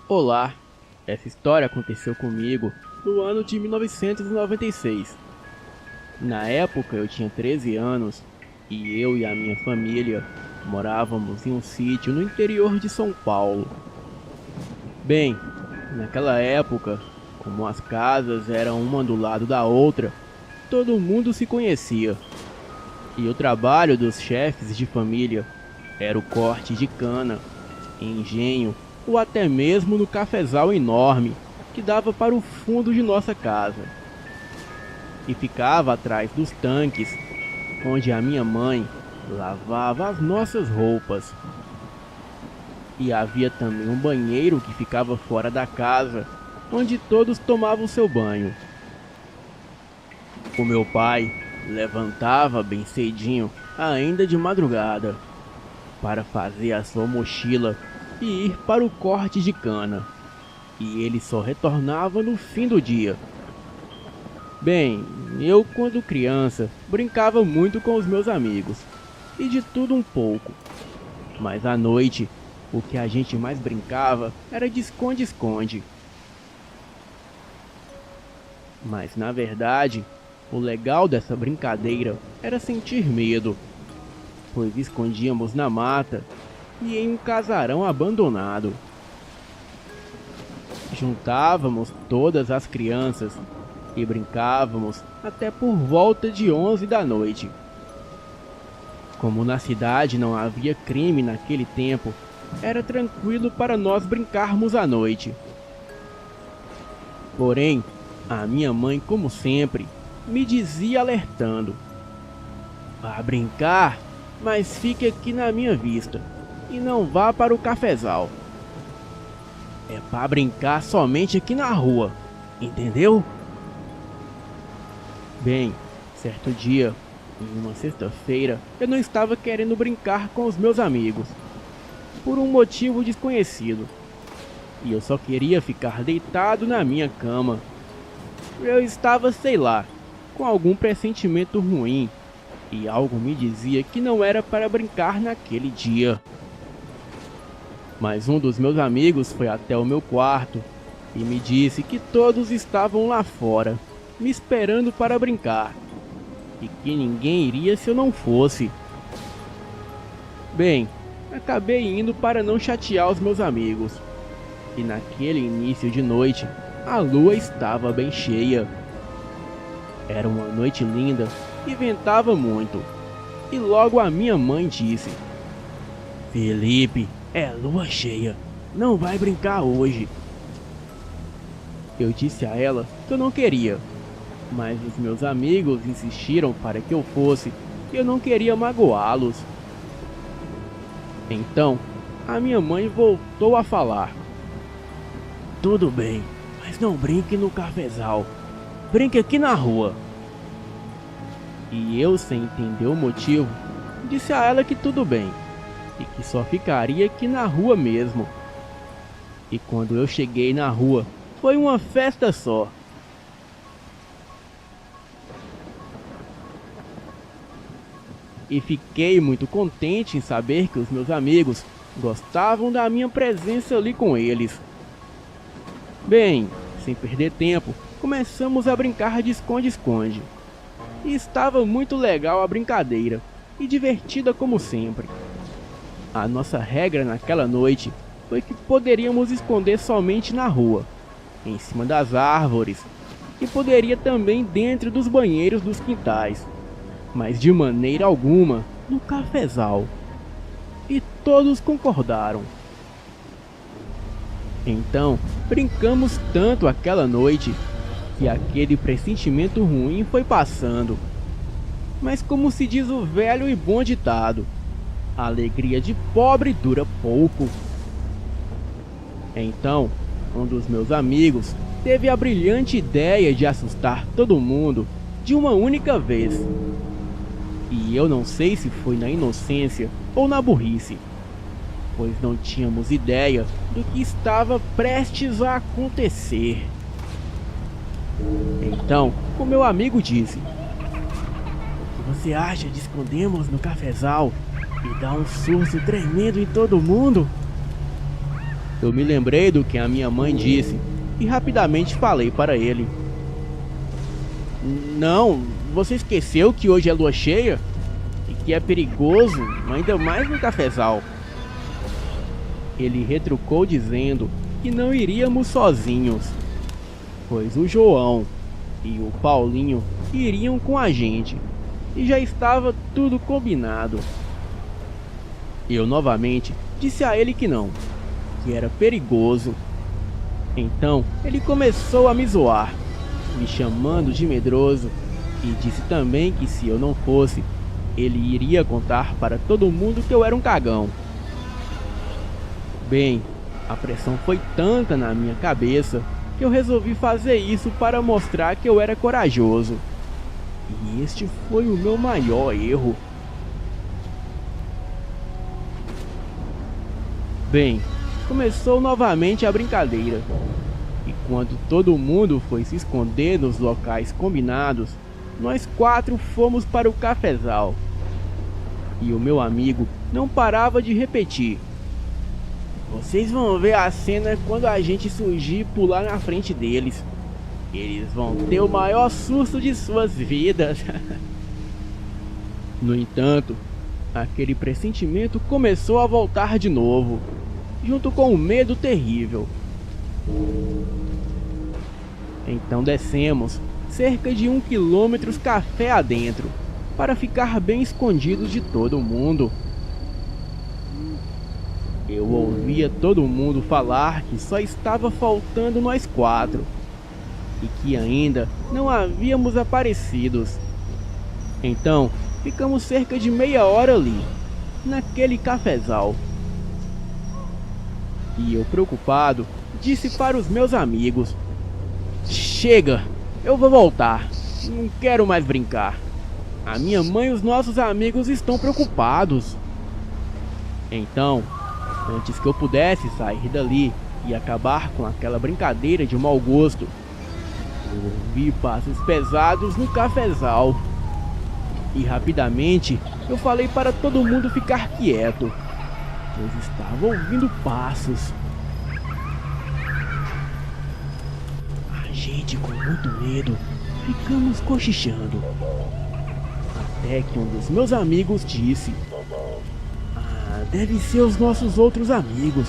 Olá, essa história aconteceu comigo no ano de 1996. Na época eu tinha 13 anos e eu e a minha família morávamos em um sítio no interior de São Paulo. Bem, naquela época, como as casas eram uma do lado da outra, todo mundo se conhecia. E o trabalho dos chefes de família era o corte de cana, engenho ou até mesmo no cafezal enorme que dava para o fundo de nossa casa e ficava atrás dos tanques onde a minha mãe lavava as nossas roupas. E havia também um banheiro que ficava fora da casa onde todos tomavam seu banho. O meu pai levantava bem cedinho, ainda de madrugada, para fazer a sua mochila e ir para o corte de cana, e ele só retornava no fim do dia. Bem, eu quando criança brincava muito com os meus amigos, e de tudo um pouco, mas à noite o que a gente mais brincava era de esconde-esconde. Mas na verdade, o legal dessa brincadeira era sentir medo, pois escondíamos na mata e em um casarão abandonado. Juntávamos todas as crianças e brincávamos até por volta de 11 da noite. Como na cidade não havia crime naquele tempo, era tranquilo para nós brincarmos à noite. Porém, a minha mãe, como sempre, me dizia alertando: "Vá brincar, mas fique aqui na minha vista e não vá para o cafezal. É para brincar somente aqui na rua, entendeu?" Bem, certo dia, em uma sexta-feira, eu não estava querendo brincar com os meus amigos, por um motivo desconhecido, e eu só queria ficar deitado na minha cama. Eu estava, sei lá, com algum pressentimento ruim, e algo me dizia que não era para brincar naquele dia. Mas um dos meus amigos foi até o meu quarto e me disse que todos estavam lá fora, me esperando para brincar, e que ninguém iria se eu não fosse. Bem, acabei indo para não chatear os meus amigos, e naquele início de noite, a lua estava bem cheia. Era uma noite linda e ventava muito, e logo a minha mãe disse: "Felipe, é lua cheia, não vai brincar hoje." Eu disse a ela que eu não queria, mas os meus amigos insistiram para que eu fosse e eu não queria magoá-los. Então, a minha mãe voltou a falar: "Tudo bem, mas não brinque no cafezal, brinque aqui na rua." E eu, sem entender o motivo, disse a ela que tudo bem, e que só ficaria aqui na rua mesmo. E quando eu cheguei na rua, foi uma festa só. E fiquei muito contente em saber que os meus amigos gostavam da minha presença ali com eles. Bem, sem perder tempo, começamos a brincar de esconde-esconde. E estava muito legal a brincadeira, e divertida como sempre. A nossa regra naquela noite foi que poderíamos esconder somente na rua, em cima das árvores, e poderia também dentro dos banheiros dos quintais, mas de maneira alguma no cafezal. E todos concordaram. Então, brincamos tanto aquela noite que aquele pressentimento ruim foi passando. Mas como se diz o velho e bom ditado, a alegria de pobre dura pouco. Então, um dos meus amigos teve a brilhante ideia de assustar todo mundo de uma única vez. E eu não sei se foi na inocência ou na burrice, pois não tínhamos ideia do que estava prestes a acontecer. Então, o meu amigo disse: "O que você acha de escondermos no cafezal e dar um susto tremendo em todo mundo?" Eu me lembrei do que a minha mãe disse e rapidamente falei para ele: Não, você esqueceu que hoje é lua cheia? E que é perigoso, ainda mais no cafezal. Ele retrucou dizendo que não iríamos sozinhos, pois o João e o Paulinho iriam com a gente e já estava tudo combinado. Eu novamente disse a ele que não, que era perigoso. Então ele começou a me zoar, me chamando de medroso, e disse também que se eu não fosse, ele iria contar para todo mundo que eu era um cagão. Bem, a pressão foi tanta na minha cabeça que eu resolvi fazer isso para mostrar que eu era corajoso. E este foi o meu maior erro. Bem, começou novamente a brincadeira. E quando todo mundo foi se esconder nos locais combinados, nós 4 fomos para o cafezal. E o meu amigo não parava de repetir: Vocês vão ver a cena quando a gente surgir e pular na frente deles. Eles vão ter o maior susto de suas vidas. No entanto, aquele pressentimento começou a voltar de novo, junto com um medo terrível. Então descemos cerca de 1 quilômetro café adentro, para ficar bem escondidos de todo mundo. Eu ouvia todo mundo falar que só estava faltando nós 4 e que ainda não havíamos aparecidos. Então ficamos cerca de meia hora ali, naquele cafezal. E eu, preocupado, disse para os meus amigos: Chega, eu vou voltar, não quero mais brincar. A minha mãe e os nossos amigos estão preocupados. Então, antes que eu pudesse sair dali e acabar com aquela brincadeira de mau gosto, eu ouvi passos pesados no cafezal. E rapidamente eu falei para todo mundo ficar quieto, pois estava ouvindo passos. A gente, com muito medo, ficamos cochichando, até que um dos meus amigos disse: Deve ser os nossos outros amigos,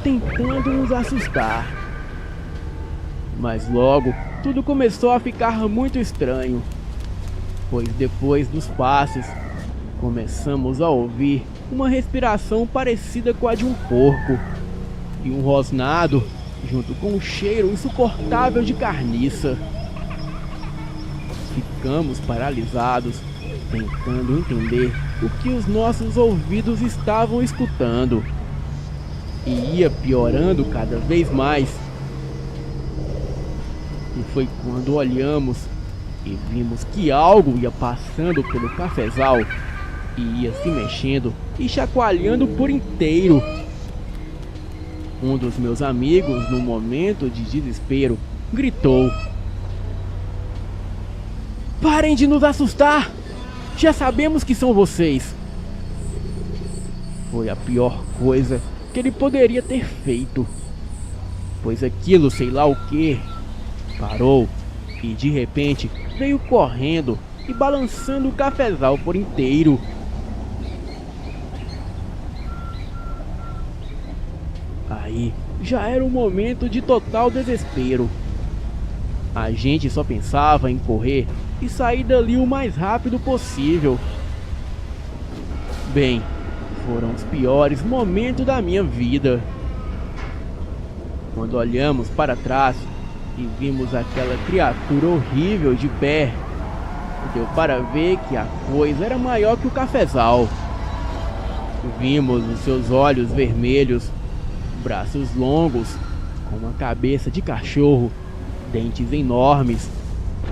tentando nos assustar. Mas logo, tudo começou a ficar muito estranho, pois depois dos passos, começamos a ouvir uma respiração parecida com a de um porco, e um rosnado, junto com um cheiro insuportável de carniça. Ficamos paralisados, tentando entender o que os nossos ouvidos estavam escutando. E ia piorando cada vez mais. E foi quando olhamos e vimos que algo ia passando pelo cafezal e ia se mexendo e chacoalhando por inteiro. Um dos meus amigos, num momento de desespero, gritou: Parem de nos assustar! Já sabemos que são vocês! Foi a pior coisa que ele poderia ter feito, pois aquilo, sei lá o que, parou e de repente veio correndo e balançando o cafezal por inteiro. Aí já era um momento de total desespero. A gente só pensava em correr e sair dali o mais rápido possível. Bem, foram os piores momentos da minha vida. Quando olhamos para trás e vimos aquela criatura horrível de pé, deu para ver que a coisa era maior que o cafezal. Vimos os seus olhos vermelhos, braços longos, com uma cabeça de cachorro, dentes enormes.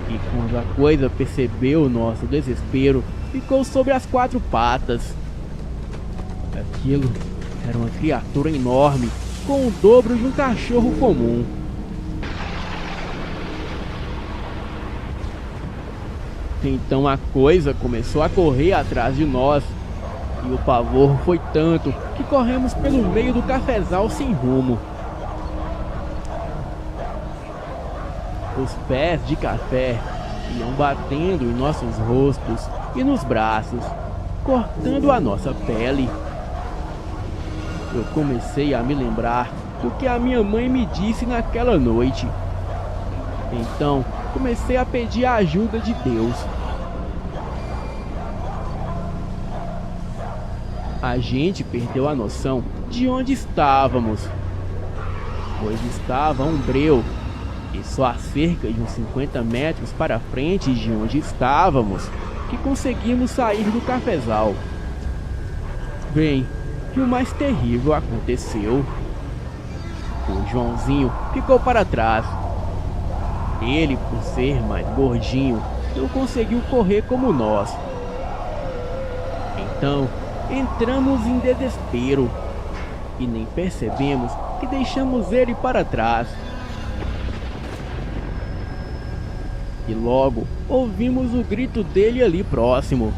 E quando a coisa percebeu o nosso desespero, ficou sobre as 4 patas. Aquilo era uma criatura enorme, com o dobro de um cachorro comum. Então a coisa começou a correr atrás de nós, e o pavor foi tanto que corremos pelo meio do cafezal sem rumo, Os pés de café iam batendo em nossos rostos e nos braços, cortando a nossa pele. Eu comecei a me lembrar do que a minha mãe me disse naquela noite. Então, comecei a pedir a ajuda de Deus. A gente perdeu a noção de onde estávamos, pois estava um breu, e só a cerca de uns 50 metros para frente de onde estávamos que conseguimos sair do cafezal. Bem, e o mais terrível aconteceu. O Joãozinho ficou para trás. Ele, por ser mais gordinho, não conseguiu correr como nós. Então, entramos em desespero e nem percebemos que deixamos ele para trás. E logo ouvimos o grito dele ali próximo.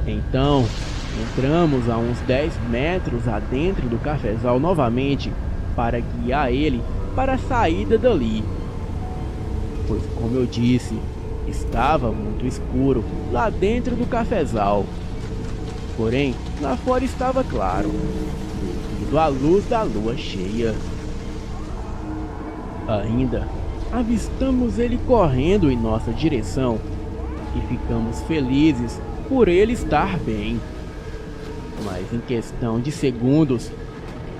Então, entramos a uns 10 metros adentro do cafezal novamente para guiar ele para a saída dali. Pois, como eu disse, estava muito escuro lá dentro do cafezal. Porém, lá fora estava claro, devido à luz da lua cheia. Ainda avistamos ele correndo em nossa direção e ficamos felizes por ele estar bem. Mas em questão de segundos,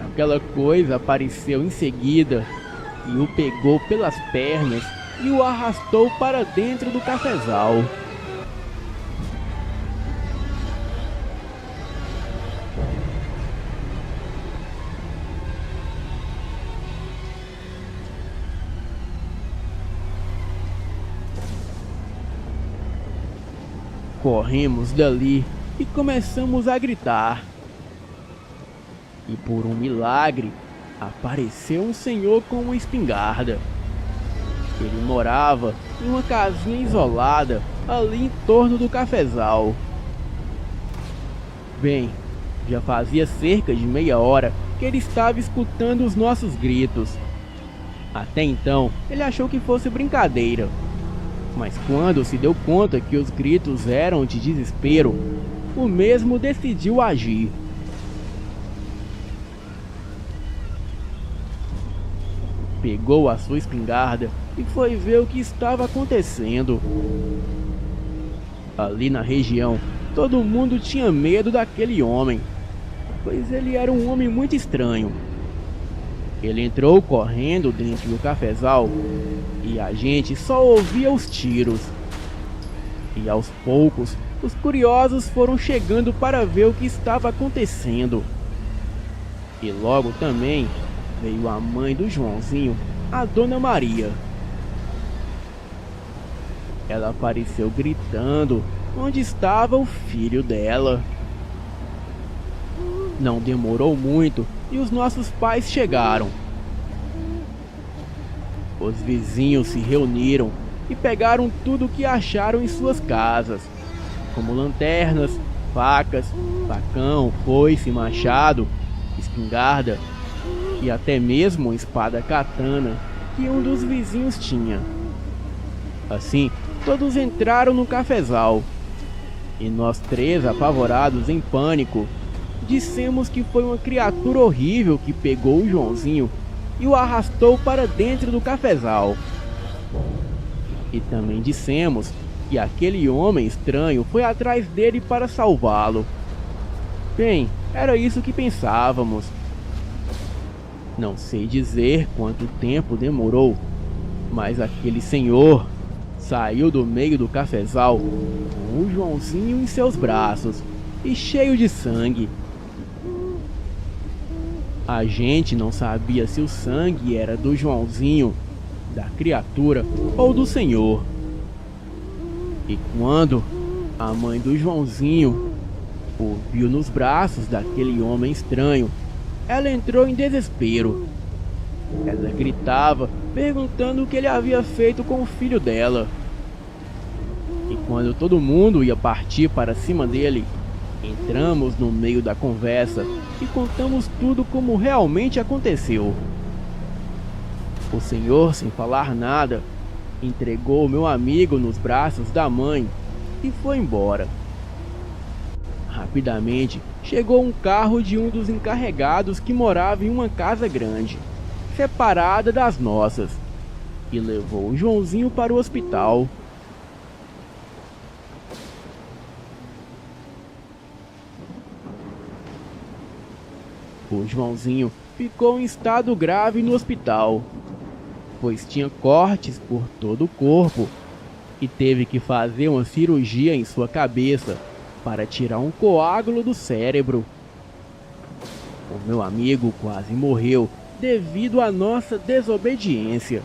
aquela coisa apareceu em seguida e o pegou pelas pernas e o arrastou para dentro do cafezal. Corremos dali e começamos a gritar. E por um milagre, apareceu um senhor com uma espingarda. Ele morava em uma casinha isolada ali em torno do cafezal. Bem, já fazia cerca de meia hora que ele estava escutando os nossos gritos. Até então, ele achou que fosse brincadeira. Mas quando se deu conta que os gritos eram de desespero, o mesmo decidiu agir. Pegou a sua espingarda e foi ver o que estava acontecendo. Ali na região, todo mundo tinha medo daquele homem, pois ele era um homem muito estranho. Ele entrou correndo dentro do cafezal e a gente só ouvia os tiros. E aos poucos, os curiosos foram chegando para ver o que estava acontecendo. E logo também veio a mãe do Joãozinho, a Dona Maria. Ela apareceu gritando onde estava o filho dela. Não demorou muito e os nossos pais chegaram. Os vizinhos se reuniram e pegaram tudo o que acharam em suas casas, como lanternas, facas, facão, foice, machado, espingarda e até mesmo uma espada katana que um dos vizinhos tinha. Assim, todos entraram no cafezal e nós três, apavorados em pânico, dissemos que foi uma criatura horrível que pegou o Joãozinho e o arrastou para dentro do cafezal. E também dissemos que aquele homem estranho foi atrás dele para salvá-lo. Bem, era isso que pensávamos. Não sei dizer quanto tempo demorou, mas aquele senhor saiu do meio do cafezal com o Joãozinho em seus braços e cheio de sangue. A gente não sabia se o sangue era do Joãozinho, da criatura ou do senhor. E quando a mãe do Joãozinho o viu nos braços daquele homem estranho, ela entrou em desespero. Ela gritava, perguntando o que ele havia feito com o filho dela. E quando todo mundo ia partir para cima dele, entramos no meio da conversa e contamos tudo como realmente aconteceu. O senhor, sem falar nada, entregou meu amigo nos braços da mãe e foi embora. Rapidamente chegou um carro de um dos encarregados que morava em uma casa grande, separada das nossas, e levou o Joãozinho para o hospital. O Joãozinho ficou em estado grave no hospital, pois tinha cortes por todo o corpo e teve que fazer uma cirurgia em sua cabeça para tirar um coágulo do cérebro. O meu amigo quase morreu devido à nossa desobediência.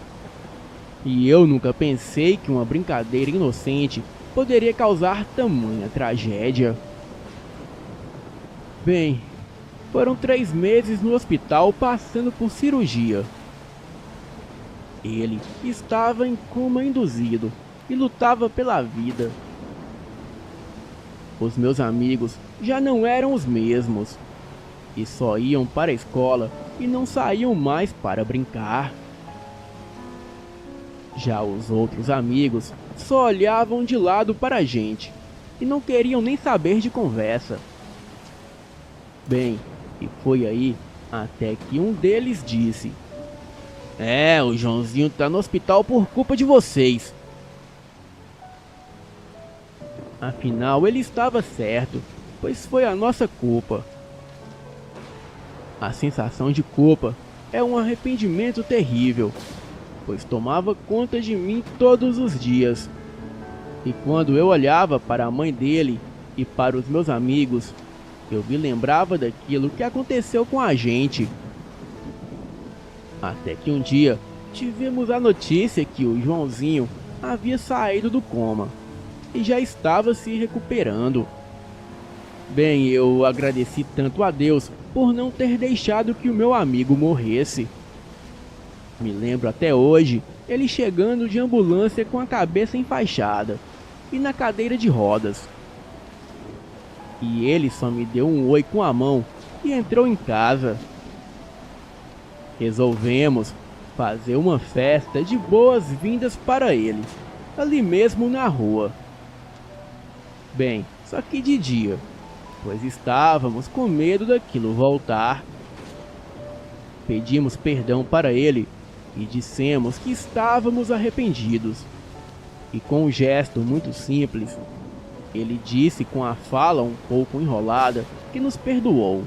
E eu nunca pensei que uma brincadeira inocente poderia causar tamanha tragédia. Bem, foram 3 meses no hospital passando por cirurgia. Ele estava em coma induzido e lutava pela vida. Os meus amigos já não eram os mesmos, e só iam para a escola e não saíam mais para brincar. Já os outros amigos só olhavam de lado para a gente e não queriam nem saber de conversa. Bem, e foi aí até que um deles disse: o Joãozinho tá no hospital por culpa de vocês. Afinal, ele estava certo, pois foi a nossa culpa. A sensação de culpa é um arrependimento terrível, pois tomava conta de mim todos os dias. E quando eu olhava para a mãe dele e para os meus amigos, eu me lembrava daquilo que aconteceu com a gente. Até que um dia tivemos a notícia que o Joãozinho havia saído do coma e já estava se recuperando. Bem, eu agradeci tanto a Deus por não ter deixado que o meu amigo morresse. Me lembro até hoje ele chegando de ambulância com a cabeça enfaixada e na cadeira de rodas. E ele só me deu um oi com a mão e entrou em casa. Resolvemos fazer uma festa de boas-vindas para ele, ali mesmo na rua. Bem, só que de dia, pois estávamos com medo daquilo voltar. Pedimos perdão para ele e dissemos que estávamos arrependidos. E com um gesto muito simples, ele disse com a fala um pouco enrolada que nos perdoou.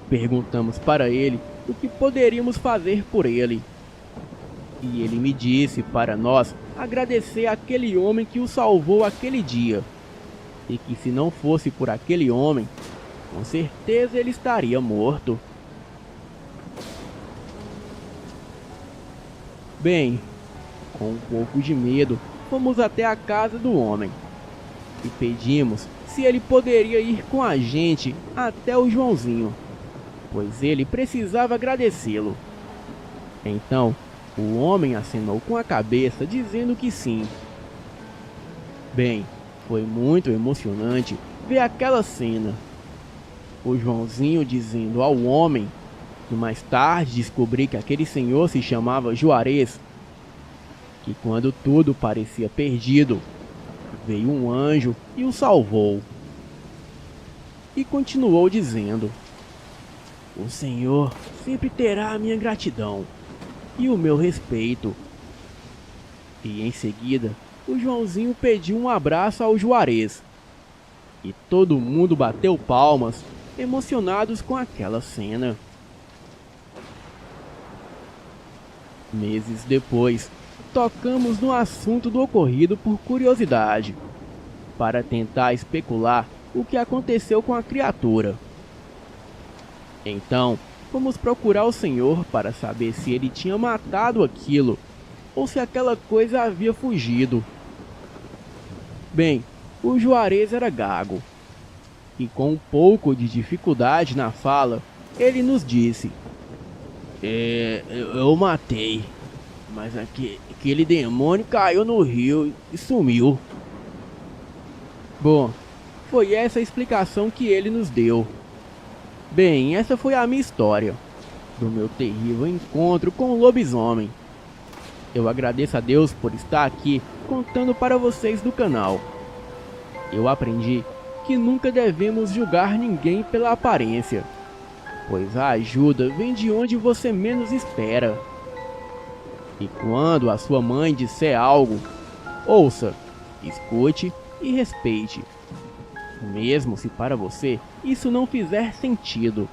Perguntamos para ele o que poderíamos fazer por ele. E ele me disse para nós agradecer àquele homem que o salvou aquele dia. E que se não fosse por aquele homem, com certeza ele estaria morto. Bem, com um pouco de medo, fomos até a casa do homem e pedimos se ele poderia ir com a gente até o Joãozinho, pois ele precisava agradecê-lo. Então, o homem acenou com a cabeça dizendo que sim. Bem, foi muito emocionante ver aquela cena. O Joãozinho dizendo ao homem, e mais tarde descobri que aquele senhor se chamava Juarez, que quando tudo parecia perdido, veio um anjo e o salvou. E continuou dizendo: o Senhor sempre terá a minha gratidão e o meu respeito. E em seguida, o Joãozinho pediu um abraço ao Juarez. E todo mundo bateu palmas, emocionados com aquela cena. Meses depois, tocamos no assunto do ocorrido por curiosidade, para tentar especular o que aconteceu com a criatura. Então, fomos procurar o senhor para saber se ele tinha matado aquilo ou se aquela coisa havia fugido. Bem, o Juarez era gago, e com um pouco de dificuldade na fala, ele nos disse: eu matei, mas aquele demônio caiu no rio e sumiu. Bom, foi essa a explicação que ele nos deu. Bem, essa foi a minha história. do meu terrível encontro com o lobisomem. Eu agradeço a Deus por estar aqui contando para vocês do canal. Eu aprendi que nunca devemos julgar ninguém pela aparência, pois a ajuda vem de onde você menos espera. E quando a sua mãe disser algo, ouça, escute e respeite, mesmo se para você isso não fizer sentido,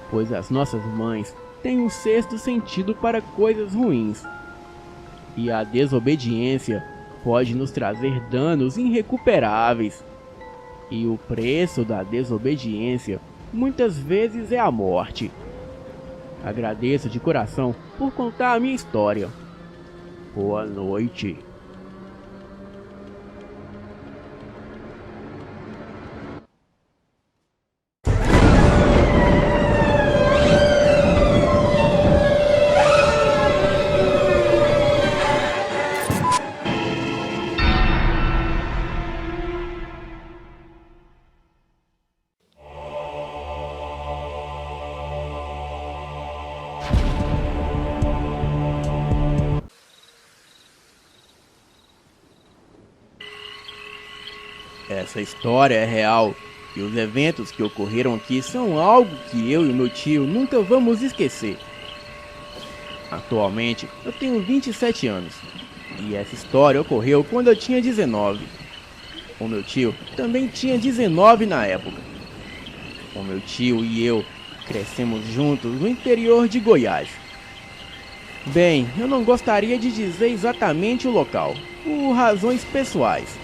pois as nossas mães têm um sexto sentido para coisas ruins, e a desobediência pode nos trazer danos irrecuperáveis, e o preço da desobediência muitas vezes é a morte. Agradeço de coração por contar a minha história. Boa noite. Essa história é real, e os eventos que ocorreram aqui são algo que eu e meu tio nunca vamos esquecer. Atualmente, eu tenho 27 anos, e essa história ocorreu quando eu tinha 19. O meu tio também tinha 19 na época. O meu tio e eu crescemos juntos no interior de Goiás. Bem, eu não gostaria de dizer exatamente o local, por razões pessoais.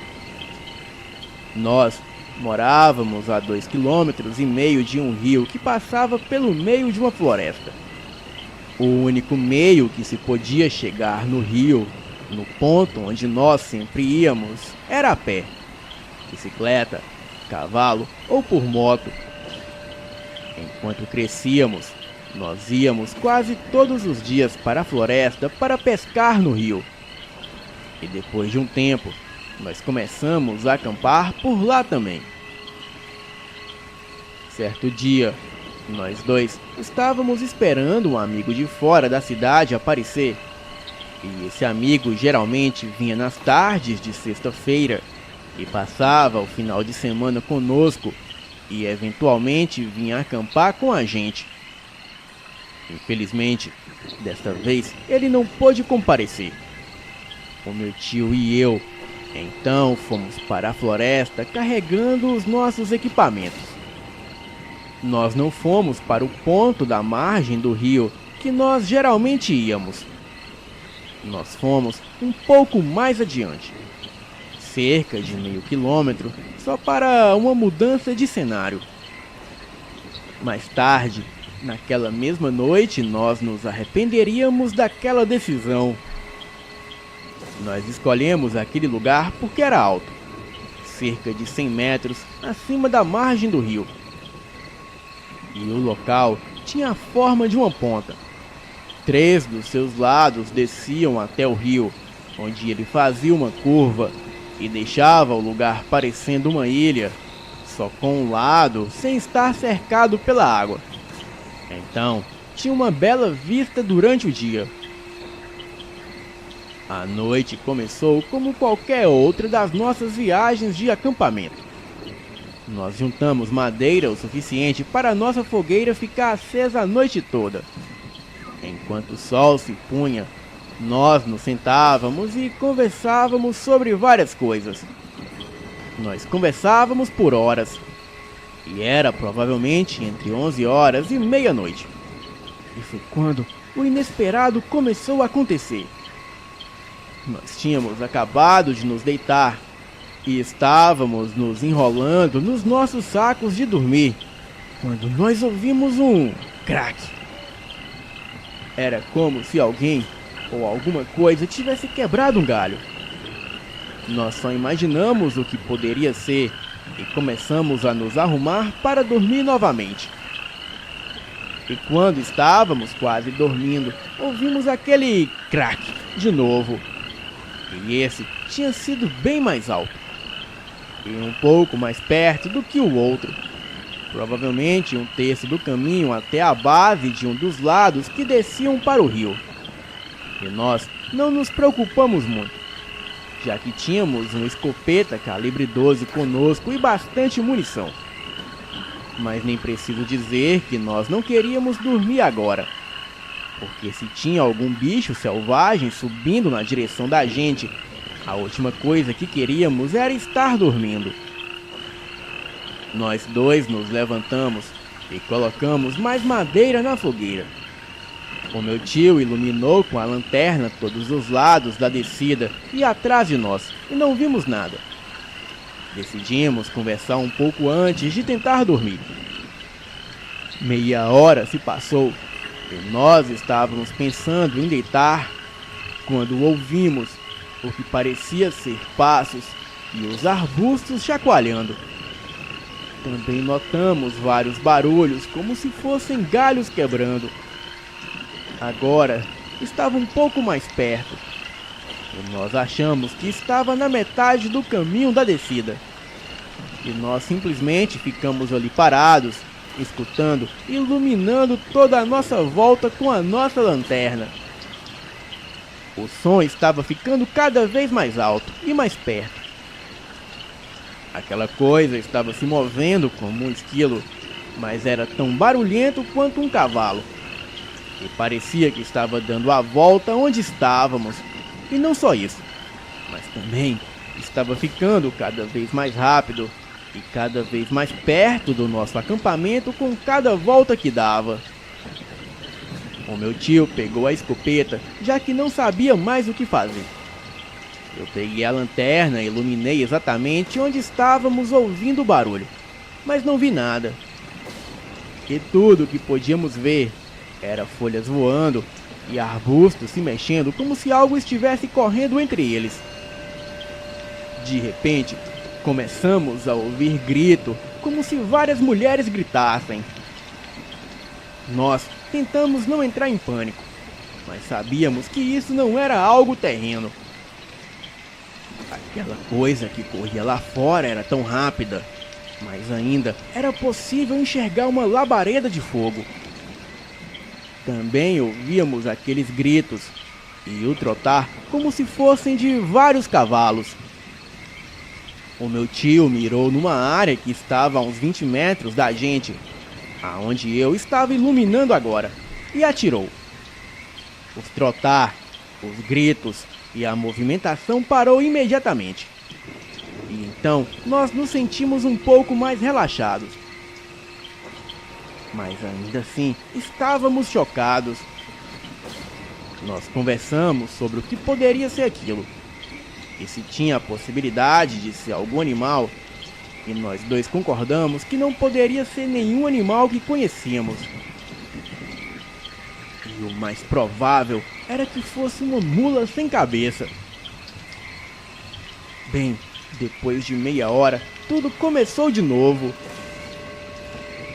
Nós morávamos a 2,5 km de um rio que passava pelo meio de uma floresta. O único meio que se podia chegar no rio, no ponto onde nós sempre íamos, era a pé, bicicleta, cavalo ou por moto. Enquanto crescíamos, nós íamos quase todos os dias para a floresta para pescar no rio. E depois de um tempo, nós começamos a acampar por lá também. Certo dia, nós dois estávamos esperando um amigo de fora da cidade aparecer. E esse amigo geralmente vinha nas tardes de sexta-feira e passava o final de semana conosco e eventualmente vinha acampar com a gente. Infelizmente, desta vez ele não pôde comparecer. O meu tio e eu então fomos para a floresta carregando os nossos equipamentos. Nós não fomos para o ponto da margem do rio que nós geralmente íamos. Nós fomos um pouco mais adiante, cerca de meio quilômetro, só para uma mudança de cenário. Mais tarde, naquela mesma noite, nós nos arrependeríamos daquela decisão. Nós escolhemos aquele lugar porque era alto, cerca de 100 metros acima da margem do rio. E o local tinha a forma de uma ponta. 3 dos seus lados desciam até o rio, onde ele fazia uma curva e deixava o lugar parecendo uma ilha, só com um lado sem estar cercado pela água. Então, tinha uma bela vista durante o dia. A noite começou como qualquer outra das nossas viagens de acampamento. Nós juntamos madeira o suficiente para a nossa fogueira ficar acesa a noite toda. Enquanto o sol se punha, nós nos sentávamos e conversávamos sobre várias coisas. Nós conversávamos por horas, e era provavelmente entre 11 horas e meia-noite. E foi quando o inesperado começou a acontecer. Nós tínhamos acabado de nos deitar e estávamos nos enrolando nos nossos sacos de dormir, quando nós ouvimos um crack. Era como se alguém ou alguma coisa tivesse quebrado um galho. Nós só imaginamos o que poderia ser e começamos a nos arrumar para dormir novamente. E quando estávamos quase dormindo, ouvimos aquele crack de novo. E esse tinha sido bem mais alto, e um pouco mais perto do que o outro. provavelmente um terço do caminho até a base de um dos lados que desciam para o rio. E nós não nos preocupamos muito, já que tínhamos uma escopeta calibre 12 conosco e bastante munição. Mas nem preciso dizer que nós não queríamos dormir agora, porque se tinha algum bicho selvagem subindo na direção da gente, a última coisa que queríamos era estar dormindo. Nós dois nos levantamos e colocamos mais madeira na fogueira. O meu tio iluminou com a lanterna todos os lados da descida e atrás de nós, e não vimos nada. Decidimos conversar um pouco antes de tentar dormir. Meia hora se passou e nós estávamos pensando em deitar quando ouvimos o que parecia ser passos e os arbustos chacoalhando. Também notamos vários barulhos como se fossem galhos quebrando. Agora estava um pouco mais perto e nós achamos que estava na metade do caminho da descida. E nós simplesmente ficamos ali parados, escutando e iluminando toda a nossa volta com a nossa lanterna. O som estava ficando cada vez mais alto e mais perto. Aquela coisa estava se movendo como um esquilo, mas era tão barulhento quanto um cavalo. E parecia que estava dando a volta onde estávamos. E não só isso, mas também estava ficando cada vez mais rápido e cada vez mais perto do nosso acampamento com cada volta que dava. O meu tio pegou a escopeta, já que não sabia mais o que fazer. Eu peguei a lanterna e iluminei exatamente onde estávamos ouvindo o barulho, mas não vi nada. E tudo que podíamos ver era folhas voando e arbustos se mexendo como se algo estivesse correndo entre eles. De repente, começamos a ouvir grito, como se várias mulheres gritassem. Nós tentamos não entrar em pânico, mas sabíamos que isso não era algo terreno. Aquela coisa que corria lá fora era tão rápida, mas ainda era possível enxergar uma labareda de fogo. Também ouvíamos aqueles gritos e o trotar como se fossem de vários cavalos. O meu tio mirou numa área que estava a uns 20 metros da gente, aonde eu estava iluminando agora, e atirou. Os trotar, os gritos e a movimentação parou imediatamente. E então nós nos sentimos um pouco mais relaxados. Mas ainda assim estávamos chocados. Nós conversamos sobre o que poderia ser aquilo, e se tinha a possibilidade de ser algum animal, e nós dois concordamos que não poderia ser nenhum animal que conhecíamos. E o mais provável era que fosse uma mula sem cabeça. Bem, depois de meia hora, tudo começou de novo.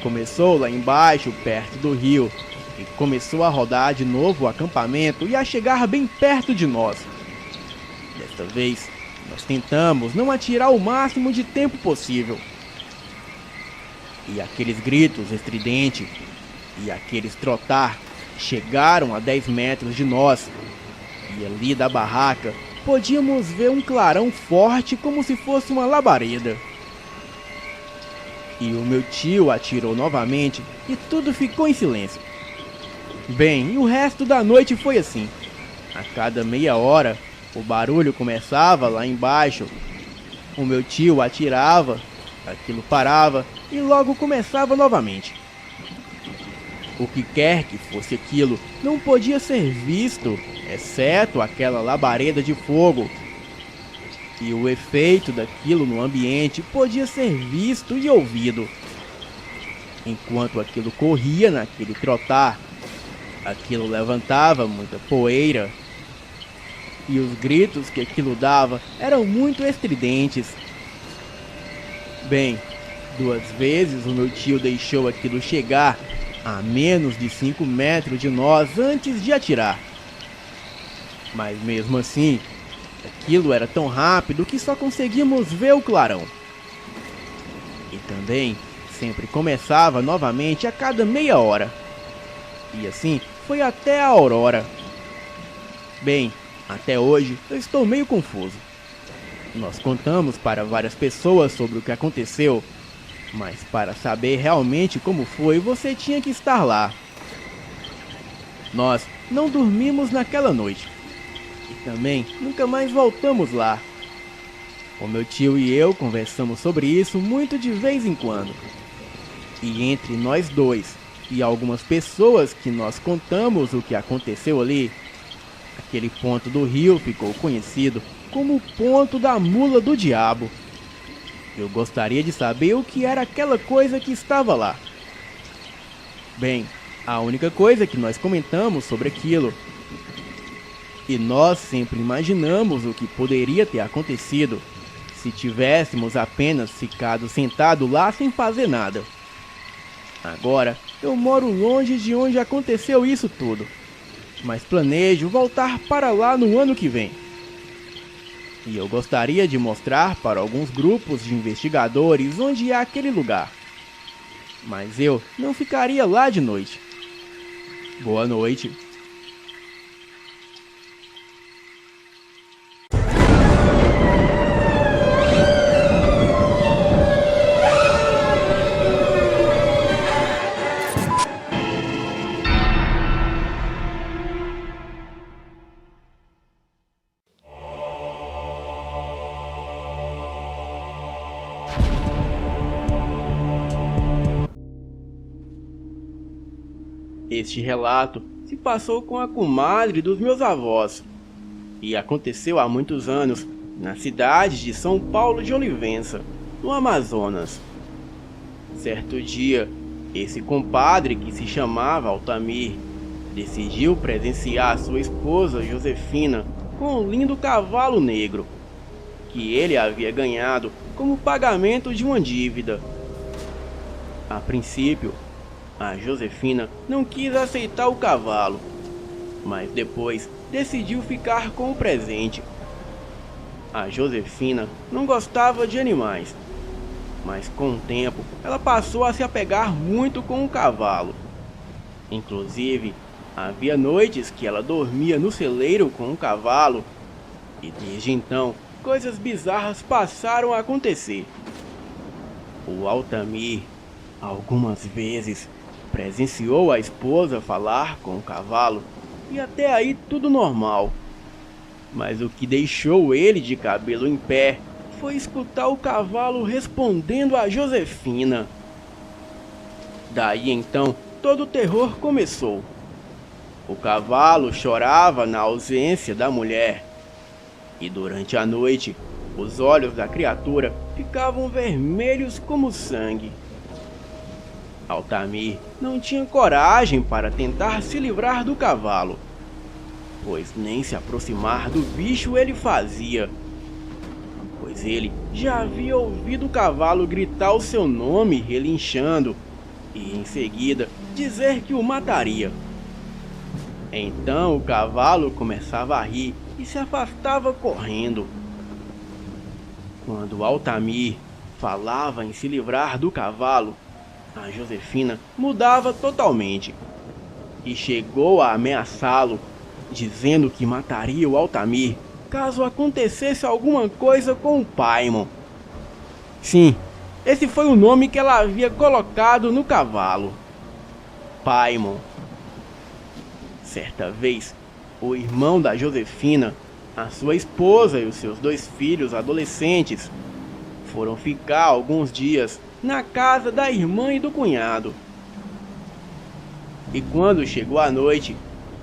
Começou lá embaixo, perto do rio, e começou a rodar de novo o acampamento e a chegar bem perto de nós. Desta vez, nós tentamos não atirar o máximo de tempo possível. E aqueles gritos estridentes e aqueles trotar chegaram a 10 metros de nós. E ali da barraca, podíamos ver um clarão forte como se fosse uma labareda. E o meu tio atirou novamente e tudo ficou em silêncio. Bem, e o resto da noite foi assim. A cada meia hora, o barulho começava lá embaixo. O meu tio atirava, aquilo parava e logo começava novamente. O que quer que fosse aquilo não podia ser visto, exceto aquela labareda de fogo. E o efeito daquilo no ambiente podia ser visto e ouvido. Enquanto aquilo corria naquele trotar, aquilo levantava muita poeira. E os gritos que aquilo dava eram muito estridentes. Bem, 2 vezes o meu tio deixou aquilo chegar a menos de 5 metros de nós antes de atirar. Mas mesmo assim, aquilo era tão rápido que só conseguimos ver o clarão. E também sempre começava novamente a cada meia hora. E assim foi até a aurora. Bem, até hoje eu estou meio confuso. Nós contamos para várias pessoas sobre o que aconteceu, mas para saber realmente como foi, você tinha que estar lá. Nós não dormimos naquela noite. E também nunca mais voltamos lá. O meu tio e eu conversamos sobre isso muito de vez em quando. E entre nós dois e algumas pessoas que nós contamos o que aconteceu ali, aquele ponto do rio ficou conhecido como o ponto da mula do diabo. Eu gostaria de saber o que era aquela coisa que estava lá. Bem, a única coisa que nós comentamos sobre aquilo, e nós sempre imaginamos o que poderia ter acontecido se tivéssemos apenas ficado sentado lá sem fazer nada. Agora, eu moro longe de onde aconteceu isso tudo, mas planejo voltar para lá no ano que vem. E eu gostaria de mostrar para alguns grupos de investigadores onde é aquele lugar. Mas eu não ficaria lá de noite. Boa noite. Este relato se passou com a comadre dos meus avós e aconteceu há muitos anos na cidade de São Paulo de Olivença, no Amazonas. Certo dia, esse compadre, que se chamava Altamir, decidiu presentear sua esposa Josefina com um lindo cavalo negro que ele havia ganhado como pagamento de uma dívida. A princípio, a Josefina não quis aceitar o cavalo, mas depois decidiu ficar com o presente. A Josefina não gostava de animais, mas com o tempo ela passou a se apegar muito com o cavalo. Inclusive, havia noites que ela dormia no celeiro com o cavalo, e desde então coisas bizarras passaram a acontecer. O Altamir, algumas vezes, presenciou a esposa falar com o cavalo, e até aí tudo normal. Mas o que deixou ele de cabelo em pé foi escutar o cavalo respondendo a Josefina. Daí então todo o terror começou. O cavalo chorava na ausência da mulher, e durante a noite os olhos da criatura ficavam vermelhos como sangue. Altamir não tinha coragem para tentar se livrar do cavalo, pois nem se aproximar do bicho ele fazia, pois ele já havia ouvido o cavalo gritar o seu nome relinchando e em seguida dizer que o mataria. Então o cavalo começava a rir e se afastava correndo. Quando Altamir falava em se livrar do cavalo, a Josefina mudava totalmente e chegou a ameaçá-lo, dizendo que mataria o Altamir caso acontecesse alguma coisa com o Paimon. Sim, esse foi o nome que ela havia colocado no cavalo, Paimon. Certa vez, o irmão da Josefina, a sua esposa e os seus 2 filhos adolescentes foram ficar alguns dias na casa da irmã e do cunhado. E quando chegou a noite,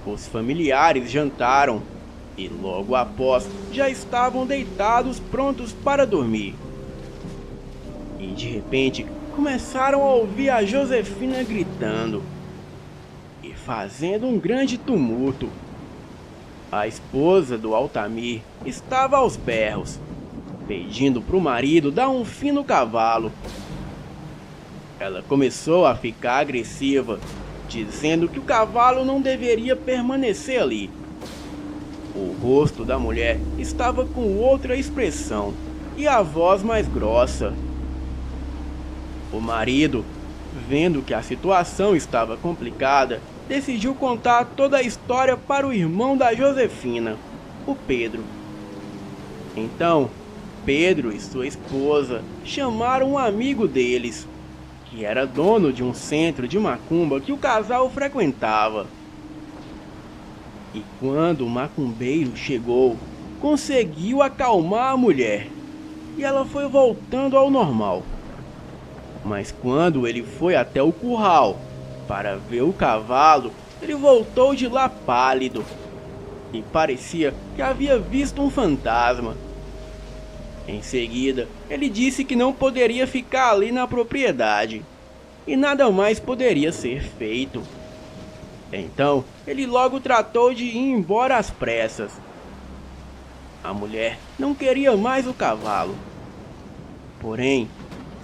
os familiares jantaram e logo após já estavam deitados prontos para dormir. E de repente começaram a ouvir a Josefina gritando e fazendo um grande tumulto. A esposa do Altamir estava aos berros, pedindo para o marido dar um fim no cavalo. Ela começou a ficar agressiva, dizendo que o cavalo não deveria permanecer ali. O rosto da mulher estava com outra expressão e a voz mais grossa. O marido, vendo que a situação estava complicada, decidiu contar toda a história para o irmão da Josefina, o Pedro. Então, Pedro e sua esposa chamaram um amigo deles, que era dono de um centro de macumba que o casal frequentava. E quando o macumbeiro chegou, conseguiu acalmar a mulher, e ela foi voltando ao normal. Mas quando ele foi até o curral para ver o cavalo, ele voltou de lá pálido, e parecia que havia visto um fantasma. Em seguida, ele disse que não poderia ficar ali na propriedade, e nada mais poderia ser feito. Então, ele logo tratou de ir embora às pressas. A mulher não queria mais o cavalo. Porém,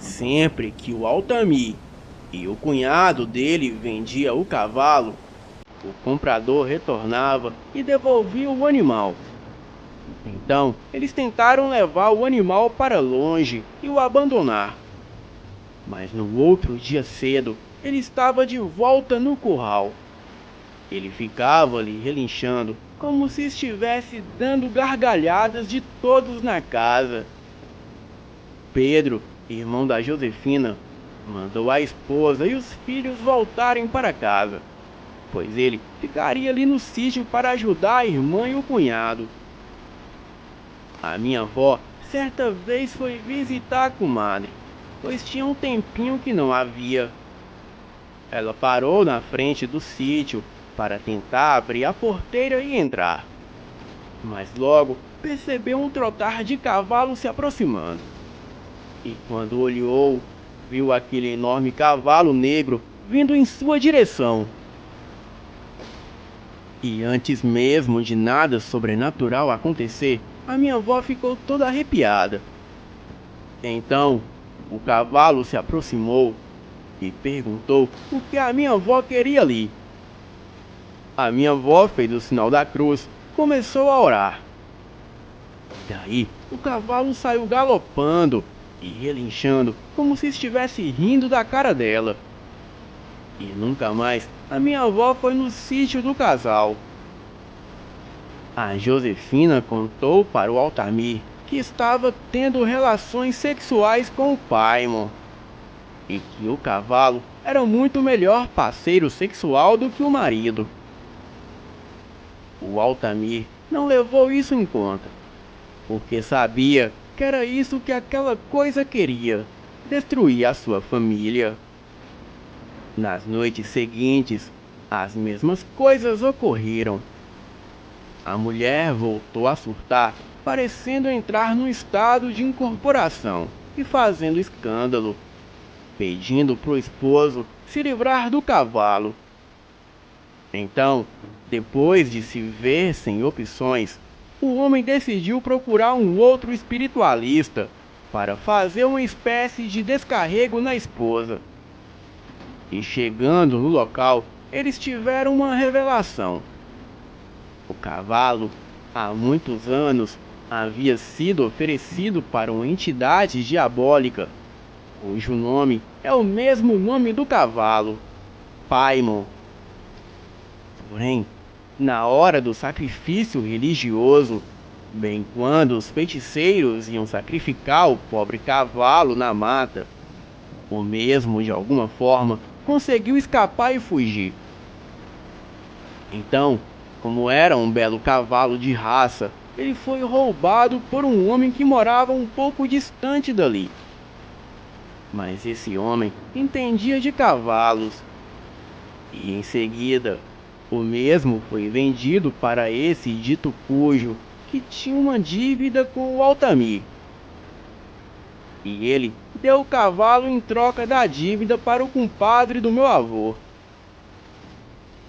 sempre que o Altamir e o cunhado dele vendia o cavalo, o comprador retornava e devolvia o animal. Então, eles tentaram levar o animal para longe e o abandonar. Mas no outro dia cedo, ele estava de volta no curral. Ele ficava ali relinchando, como se estivesse dando gargalhadas de todos na casa. Pedro, irmão da Josefina, mandou a esposa e os filhos voltarem para casa, pois ele ficaria ali no sítio para ajudar a irmã e o cunhado. A minha avó certa vez foi visitar a comadre, pois tinha um tempinho que não a via. Ela parou na frente do sítio para tentar abrir a porteira e entrar, mas logo percebeu um trotar de cavalo se aproximando. E quando olhou, viu aquele enorme cavalo negro vindo em sua direção. E antes mesmo de nada sobrenatural acontecer, a minha avó ficou toda arrepiada. Então, o cavalo se aproximou e perguntou o que a minha avó queria ali. A minha avó fez o sinal da cruz, começou a orar. Daí, o cavalo saiu galopando e relinchando como se estivesse rindo da cara dela. E nunca mais a minha avó foi no sítio do casal. A Josefina contou para o Altamir que estava tendo relações sexuais com o Paimon, e que o cavalo era muito melhor parceiro sexual do que o marido. O Altamir não levou isso em conta, porque sabia que era isso que aquela coisa queria: destruir a sua família. Nas noites seguintes, as mesmas coisas ocorreram. A mulher voltou a surtar, parecendo entrar num estado de incorporação e fazendo escândalo, pedindo pro esposo se livrar do cavalo. Então, depois de se ver sem opções, o homem decidiu procurar um outro espiritualista para fazer uma espécie de descarrego na esposa. E chegando no local, eles tiveram uma revelação. O cavalo, há muitos anos, havia sido oferecido para uma entidade diabólica, cujo nome é o mesmo nome do cavalo, Paimon. Porém, na hora do sacrifício religioso, bem quando os feiticeiros iam sacrificar o pobre cavalo na mata, o mesmo, de alguma forma, conseguiu escapar e fugir. Então, como era um belo cavalo de raça, ele foi roubado por um homem que morava um pouco distante dali. Mas esse homem entendia de cavalos, e em seguida, o mesmo foi vendido para esse dito cujo, que tinha uma dívida com o Altamir. E ele deu o cavalo em troca da dívida para o compadre do meu avô.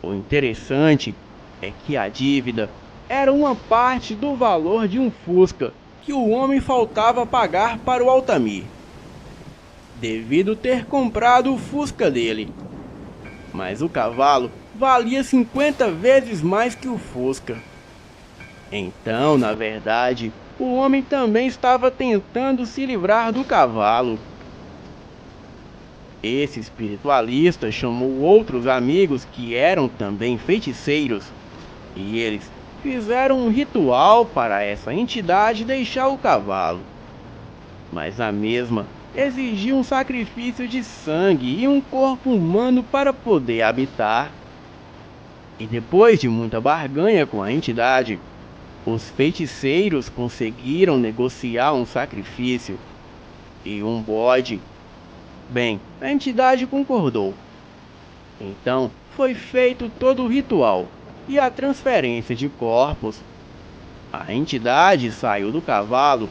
O interessante é que a dívida era uma parte do valor de um Fusca que o homem faltava pagar para o Altamir, devido ter comprado o Fusca dele. Mas o cavalo valia 50 vezes mais que o Fusca. Então, na verdade, o homem também estava tentando se livrar do cavalo. Esse espiritualista chamou outros amigos que eram também feiticeiros, e eles fizeram um ritual para essa entidade deixar o cavalo. Mas a mesma exigia um sacrifício de sangue e um corpo humano para poder habitar. E depois de muita barganha com a entidade, os feiticeiros conseguiram negociar um sacrifício e um bode. Bem, a entidade concordou. Então foi feito todo o ritual e a transferência de corpos. A entidade saiu do cavalo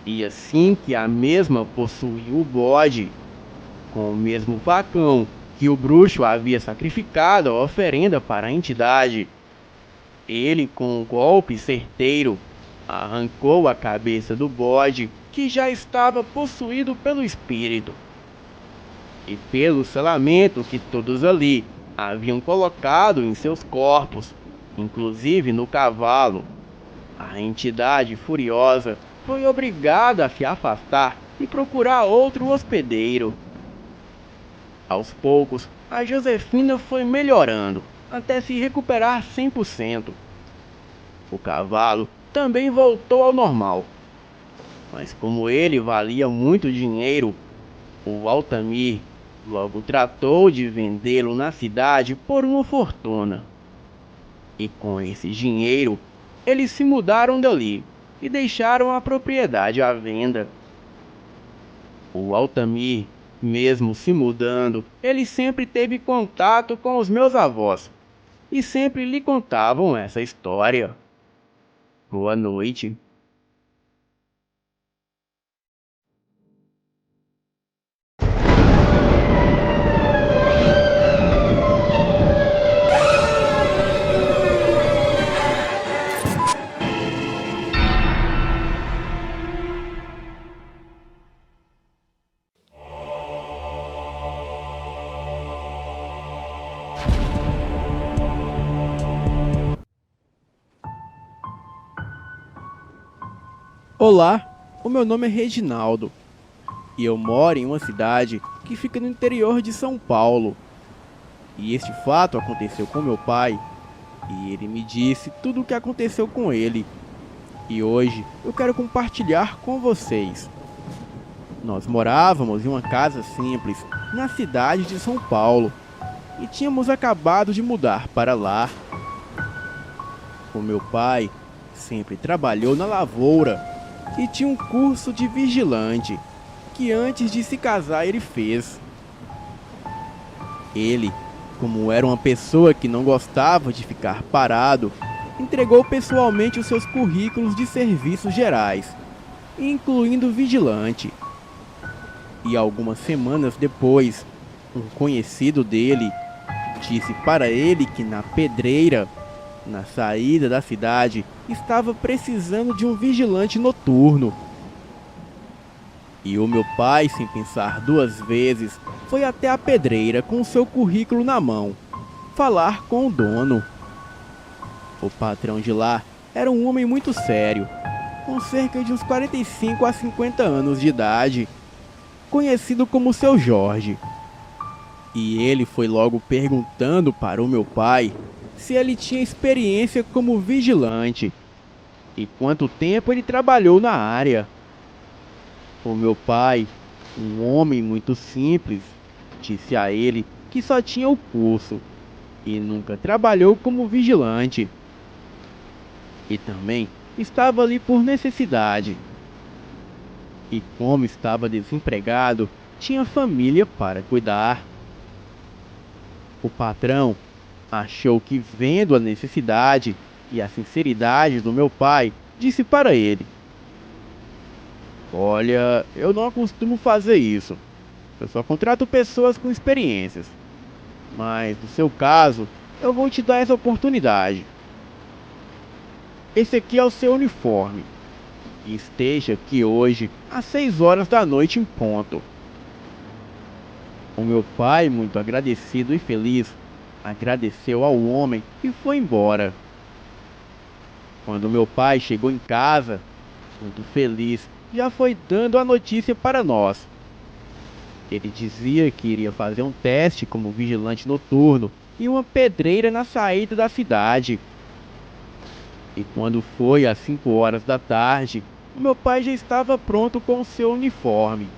e assim que a mesma possuiu o bode, com o mesmo facão que o bruxo havia sacrificado a oferenda para a entidade, ele, com um golpe certeiro, arrancou a cabeça do bode que já estava possuído pelo espírito. E pelo selamento que todos ali haviam colocado em seus corpos, inclusive no cavalo, a entidade furiosa foi obrigada a se afastar e procurar outro hospedeiro. Aos poucos, a Josefina foi melhorando, até se recuperar 100%. O cavalo também voltou ao normal. Mas como ele valia muito dinheiro, o Altamir logo tratou de vendê-lo na cidade por uma fortuna. E com esse dinheiro, eles se mudaram dali e deixaram a propriedade à venda. O Altamir, mesmo se mudando, ele sempre teve contato com os meus avós e sempre lhe contavam essa história. Boa noite. Olá, o meu nome é Reginaldo e eu moro em uma cidade que fica no interior de São Paulo. E este fato aconteceu com meu pai e ele me disse tudo o que aconteceu com ele. E hoje eu quero compartilhar com vocês. Nós morávamos em uma casa simples na cidade de São Paulo e tínhamos acabado de mudar para lá. O meu pai sempre trabalhou na lavoura e tinha um curso de vigilante que antes de se casar ele fez. Ele, como era uma pessoa que não gostava de ficar parado, entregou pessoalmente os seus currículos de serviços gerais, incluindo vigilante. E algumas semanas depois, um conhecido dele disse para ele que na pedreira, na saída da cidade, estava precisando de um vigilante noturno. E o meu pai, sem pensar duas vezes, foi até a pedreira com seu currículo na mão, falar com o dono. O patrão de lá era um homem muito sério, com cerca de uns 45 a 50 anos de idade, conhecido como Seu Jorge. E ele foi logo perguntando para o meu pai se ele tinha experiência como vigilante e quanto tempo ele trabalhou na área. O meu pai, um homem muito simples, disse a ele que só tinha o curso e nunca trabalhou como vigilante. E também estava ali por necessidade. E como estava desempregado, tinha família para cuidar. O patrão achou que, vendo a necessidade e a sinceridade do meu pai, disse para ele: "Olha, eu não costumo fazer isso. Eu só contrato pessoas com experiências. Mas, no seu caso, eu vou te dar essa oportunidade. Esse aqui é o seu uniforme. E esteja aqui hoje às 6 horas da noite em ponto." O meu pai, muito agradecido e feliz, agradeceu ao homem e foi embora. Quando meu pai chegou em casa, muito feliz, já foi dando a notícia para nós. Ele dizia que iria fazer um teste como vigilante noturno em uma pedreira na saída da cidade. E quando foi às 5 horas da tarde, o meu pai já estava pronto com o seu uniforme.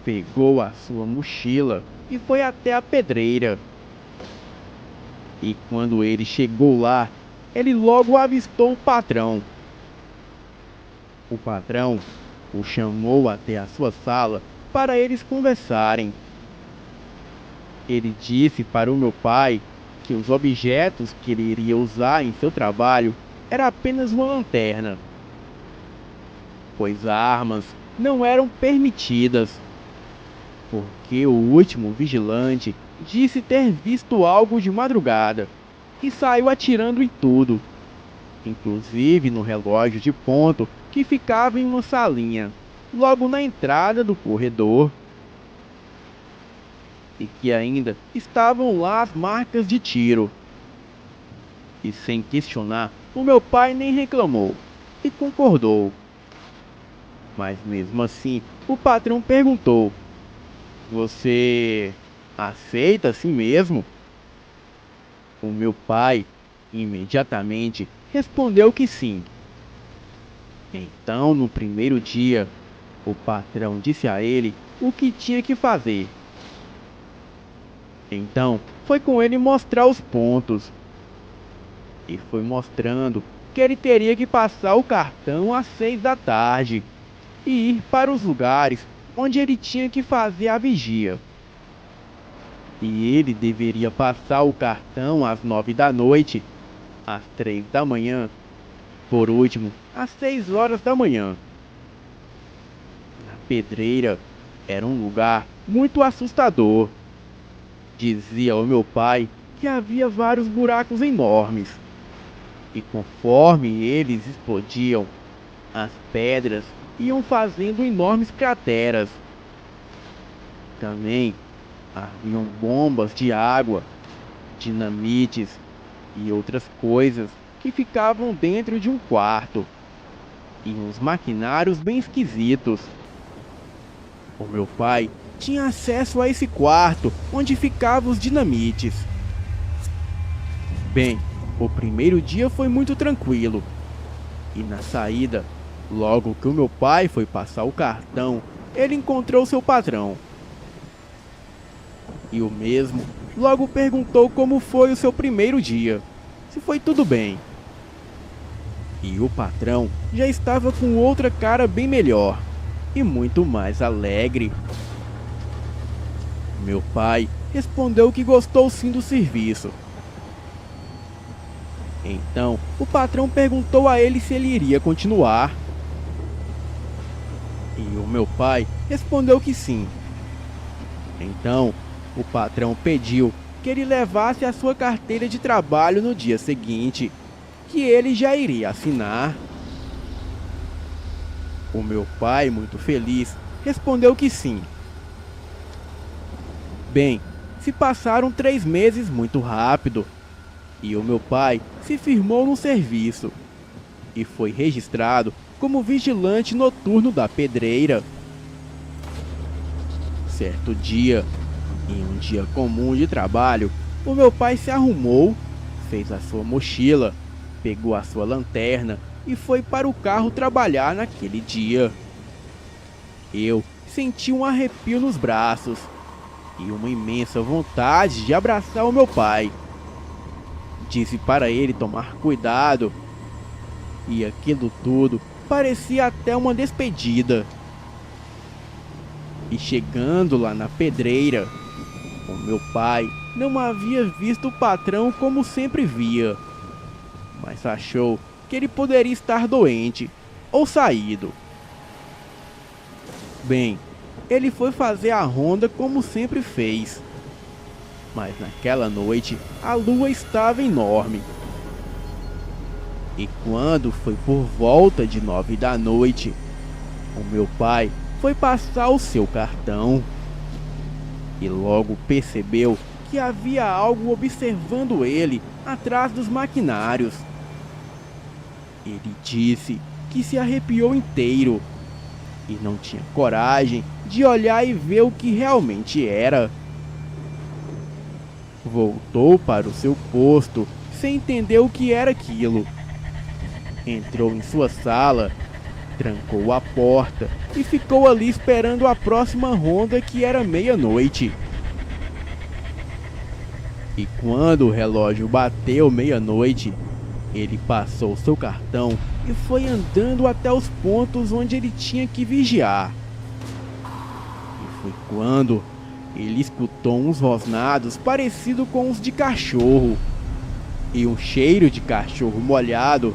Pegou a sua mochila e foi até a pedreira. E quando ele chegou lá, ele logo avistou o patrão. O patrão o chamou até a sua sala para eles conversarem. Ele disse para o meu pai que os objetos que ele iria usar em seu trabalho era apenas uma lanterna, pois armas não eram permitidas, porque o último vigilante disse ter visto algo de madrugada e saiu atirando em tudo, inclusive no relógio de ponto que ficava em uma salinha, logo na entrada do corredor, e que ainda estavam lá as marcas de tiro. E sem questionar, o meu pai nem reclamou e concordou. Mas mesmo assim, o patrão perguntou: "Você aceita assim mesmo?" O meu pai imediatamente respondeu que sim. Então, no primeiro dia, o patrão disse a ele o que tinha que fazer. Então, foi com ele mostrar os pontos. E foi mostrando que ele teria que passar o cartão às 6 da tarde e ir para os lugares onde ele tinha que fazer a vigia. E ele deveria passar o cartão às 9 da noite, às 3 da manhã, por último, às 6 horas da manhã. A pedreira era um lugar muito assustador. Dizia ao meu pai que havia vários buracos enormes. E conforme eles explodiam, as pedras iam fazendo enormes crateras. Também haviam bombas de água, dinamites e outras coisas que ficavam dentro de um quarto. E uns maquinários bem esquisitos. O meu pai tinha acesso a esse quarto onde ficavam os dinamites. Bem, o primeiro dia foi muito tranquilo. E na saída, logo que o meu pai foi passar o cartão, ele encontrou seu patrão. E o mesmo logo perguntou como foi o seu primeiro dia, se foi tudo bem. E o patrão já estava com outra cara bem melhor e muito mais alegre. Meu pai respondeu que gostou sim do serviço. Então, o patrão perguntou a ele se ele iria continuar. E o meu pai respondeu que sim. Então, o patrão pediu que ele levasse a sua carteira de trabalho no dia seguinte, que ele já iria assinar. O meu pai, muito feliz, respondeu que sim. Bem, se passaram 3 meses muito rápido, e o meu pai se firmou no serviço, e foi registrado como vigilante noturno da pedreira. Certo dia, em um dia comum de trabalho, o meu pai se arrumou, fez a sua mochila, pegou a sua lanterna e foi para o carro trabalhar naquele dia. Eu senti um arrepio nos braços e uma imensa vontade de abraçar o meu pai. Disse para ele tomar cuidado, e aquilo tudo parecia até uma despedida. E chegando lá na pedreira, o meu pai não havia visto o patrão como sempre via, mas achou que ele poderia estar doente ou saído. Bem, ele foi fazer a ronda como sempre fez, mas naquela noite a lua estava enorme. E quando foi por volta de 9 da noite, o meu pai foi passar o seu cartão e logo percebeu que havia algo observando ele atrás dos maquinários. Ele disse que se arrepiou inteiro e não tinha coragem de olhar e ver o que realmente era. Voltou para o seu posto sem entender o que era aquilo. Entrou em sua sala, trancou a porta e ficou ali esperando a próxima ronda, que era meia-noite. E quando o relógio bateu meia-noite, ele passou seu cartão e foi andando até os pontos onde ele tinha que vigiar. E foi quando ele escutou uns rosnados parecidos com os de cachorro e um cheiro de cachorro molhado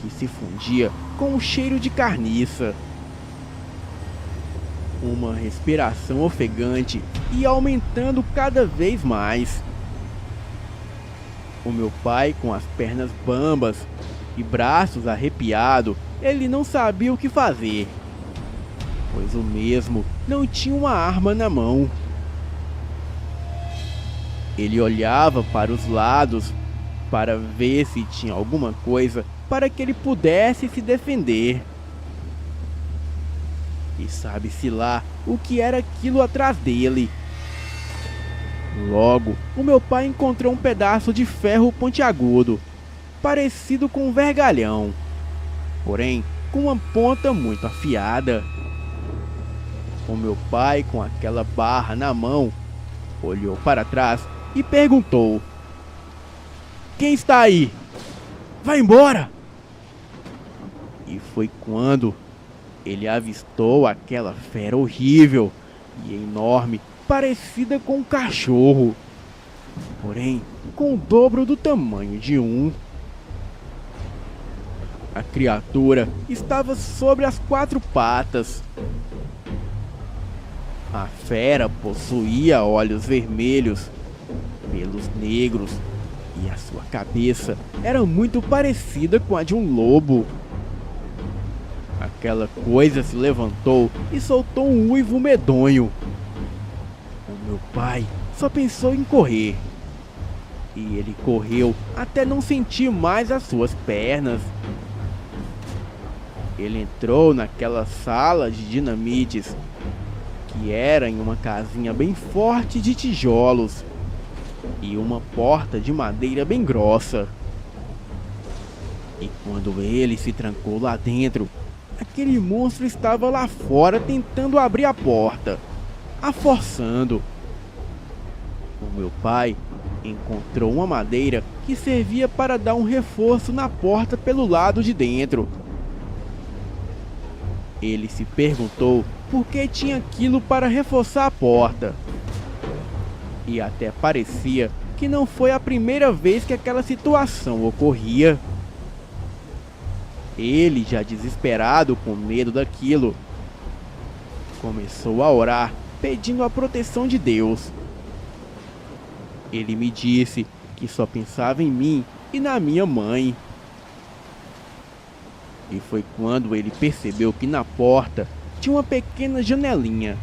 que se fundia com o cheiro de carniça. Uma respiração ofegante e aumentando cada vez mais. O meu pai, com as pernas bambas e braços arrepiados, ele não sabia o que fazer, pois o mesmo não tinha uma arma na mão. Ele olhava para os lados para ver se tinha alguma coisa para que ele pudesse se defender. E sabe-se lá o que era aquilo atrás dele. Logo, o meu pai encontrou um pedaço de ferro pontiagudo, parecido com um vergalhão, porém com uma ponta muito afiada. O meu pai, com aquela barra na mão, olhou para trás e perguntou: "Quem está aí? Vai embora!" E foi quando ele avistou aquela fera horrível e enorme, parecida com um cachorro, porém com o dobro do tamanho de um. A criatura estava sobre as 4 patas. A fera possuía olhos vermelhos, pelos negros, e a sua cabeça era muito parecida com a de um lobo. Aquela coisa se levantou e soltou um uivo medonho. O meu pai só pensou em correr. E ele correu até não sentir mais as suas pernas. Ele entrou naquela sala de dinamites, que era em uma casinha bem forte de tijolos e uma porta de madeira bem grossa. E quando ele se trancou lá dentro, aquele monstro estava lá fora tentando abrir a porta, a forçando. O meu pai encontrou uma madeira que servia para dar um reforço na porta pelo lado de dentro. Ele se perguntou por que tinha aquilo para reforçar a porta. E até parecia que não foi a primeira vez que aquela situação ocorria. Ele, já desesperado com medo daquilo, começou a orar pedindo a proteção de Deus. Ele me disse que só pensava em mim e na minha mãe. E foi quando ele percebeu que na porta tinha uma pequena janelinha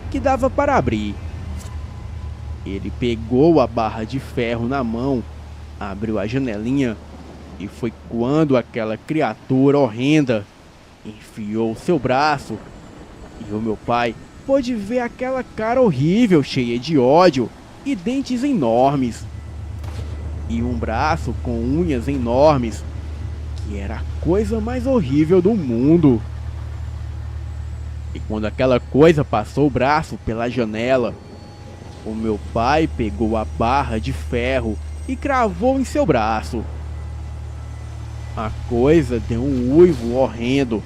que dava para abrir. Ele pegou a barra de ferro na mão, abriu a janelinha e foi quando aquela criatura horrenda enfiou seu braço e o meu pai pôde ver aquela cara horrível, cheia de ódio e dentes enormes, e um braço com unhas enormes, que era a coisa mais horrível do mundo. E quando aquela coisa passou o braço pela janela, o meu pai pegou a barra de ferro e cravou em seu braço. A coisa deu um uivo horrendo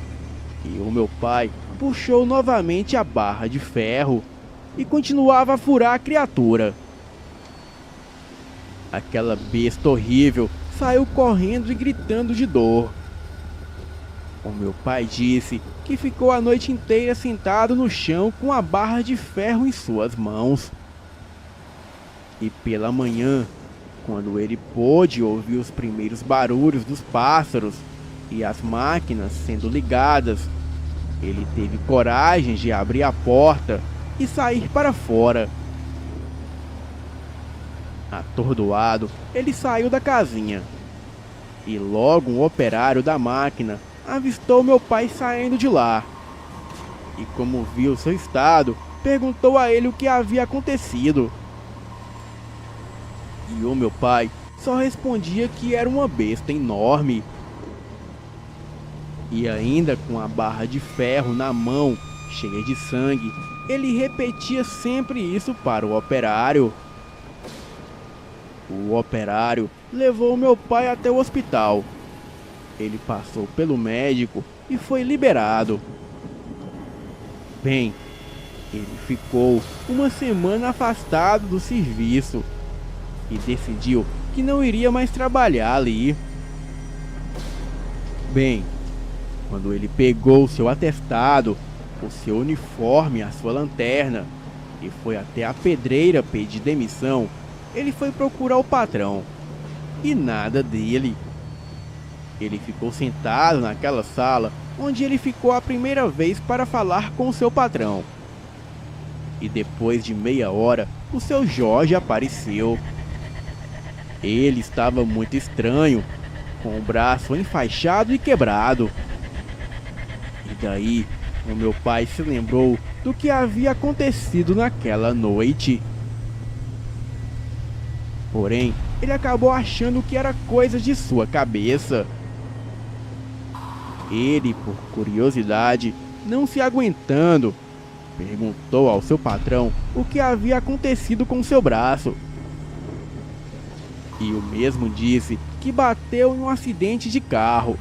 e o meu pai puxou novamente a barra de ferro e continuava a furar a criatura. Aquela besta horrível saiu correndo e gritando de dor. O meu pai disse que ficou a noite inteira sentado no chão com a barra de ferro em suas mãos. E pela manhã, quando ele pôde ouvir os primeiros barulhos dos pássaros e as máquinas sendo ligadas, ele teve coragem de abrir a porta e sair para fora. Atordoado, ele saiu da casinha. E logo um operário da máquina avistou meu pai saindo de lá. e, como viu seu estado, perguntou a ele o que havia acontecido. E o meu pai só respondia que era uma besta enorme. E ainda com a barra de ferro na mão, cheia de sangue, ele repetia sempre isso para o operário. O operário levou meu pai até o hospital. Ele passou pelo médico e foi liberado. Bem, ele ficou uma semana afastado do serviço e decidiu que não iria mais trabalhar ali. Bem, quando ele pegou seu atestado, o seu uniforme e a sua lanterna e foi até a pedreira pedir demissão, ele foi procurar o patrão e nada dele. Ele ficou sentado naquela sala onde ele ficou a primeira vez para falar com o seu patrão. E depois de meia hora, o seu Jorge apareceu. Ele estava muito estranho, com o braço enfaixado e quebrado. E daí, o meu pai se lembrou do que havia acontecido naquela noite. Porém, ele acabou achando que era coisa de sua cabeça. Ele, por curiosidade, não se aguentando, perguntou ao seu patrão o que havia acontecido com seu braço. E o mesmo disse que bateu em um acidente de carro.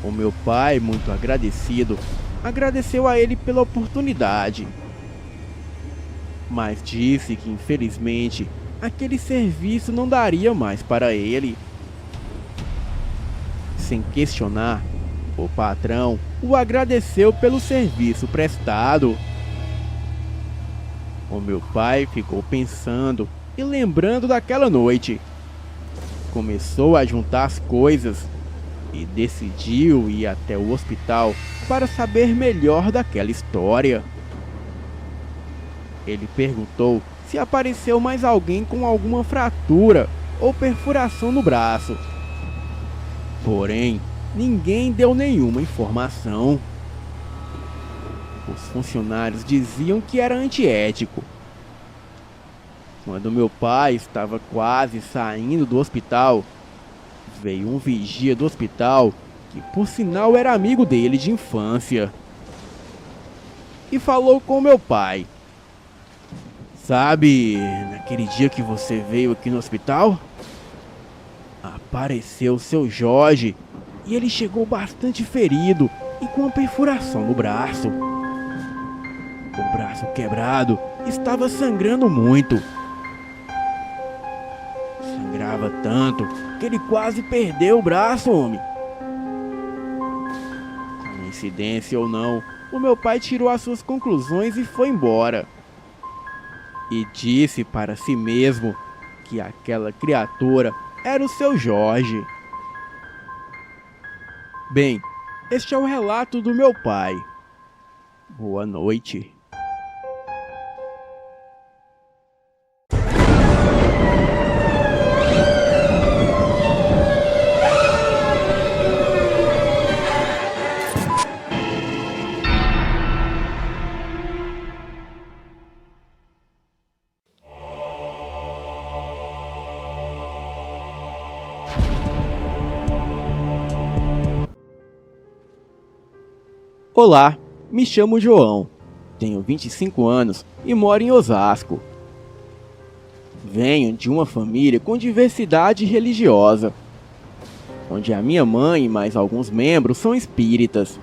O meu pai, muito agradecido, agradeceu a ele pela oportunidade, mas disse que infelizmente aquele serviço não daria mais para ele. Sem questionar, o patrão o agradeceu pelo serviço prestado. O meu pai ficou pensando e lembrando daquela noite. Começou a juntar as coisas e decidiu ir até o hospital para saber melhor daquela história. Ele perguntou se apareceu mais alguém com alguma fratura ou perfuração no braço. Porém, ninguém deu nenhuma informação. Os funcionários diziam que era antiético. Quando meu pai estava quase saindo do hospital, veio um vigia do hospital, que por sinal era amigo dele de infância, e falou com meu pai. Sabe, naquele dia que você veio aqui no hospital, apareceu o seu Jorge e ele chegou bastante ferido e com uma perfuração no braço. O braço quebrado estava sangrando muito. Sangrava tanto que ele quase perdeu o braço, homem. Coincidência ou não, o meu pai tirou as suas conclusões e foi embora. E disse para si mesmo que aquela criatura era o seu Jorge. Bem, este é o relato do meu pai. Boa noite. Olá, me chamo João, tenho 25 anos e moro em Osasco. Venho de uma família com diversidade religiosa, onde a minha mãe e mais alguns membros são espíritas.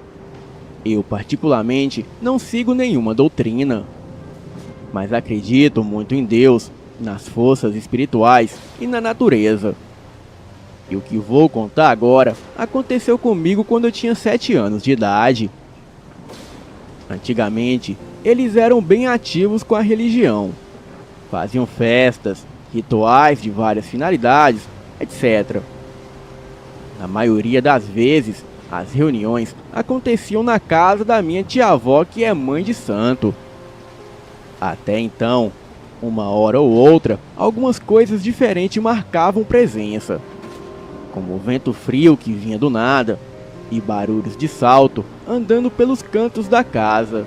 Eu, particularmente, não sigo nenhuma doutrina, mas acredito muito em Deus, nas forças espirituais e na natureza. E o que vou contar agora aconteceu comigo quando eu tinha 7 anos de idade. Antigamente, eles eram bem ativos com a religião. Faziam festas, rituais de várias finalidades, etc. Na maioria das vezes, as reuniões aconteciam na casa da minha tia-avó, que é mãe de santo. Até então, uma hora ou outra, algumas coisas diferentes marcavam presença, como o vento frio que vinha do nada, e barulhos de salto andando pelos cantos da casa.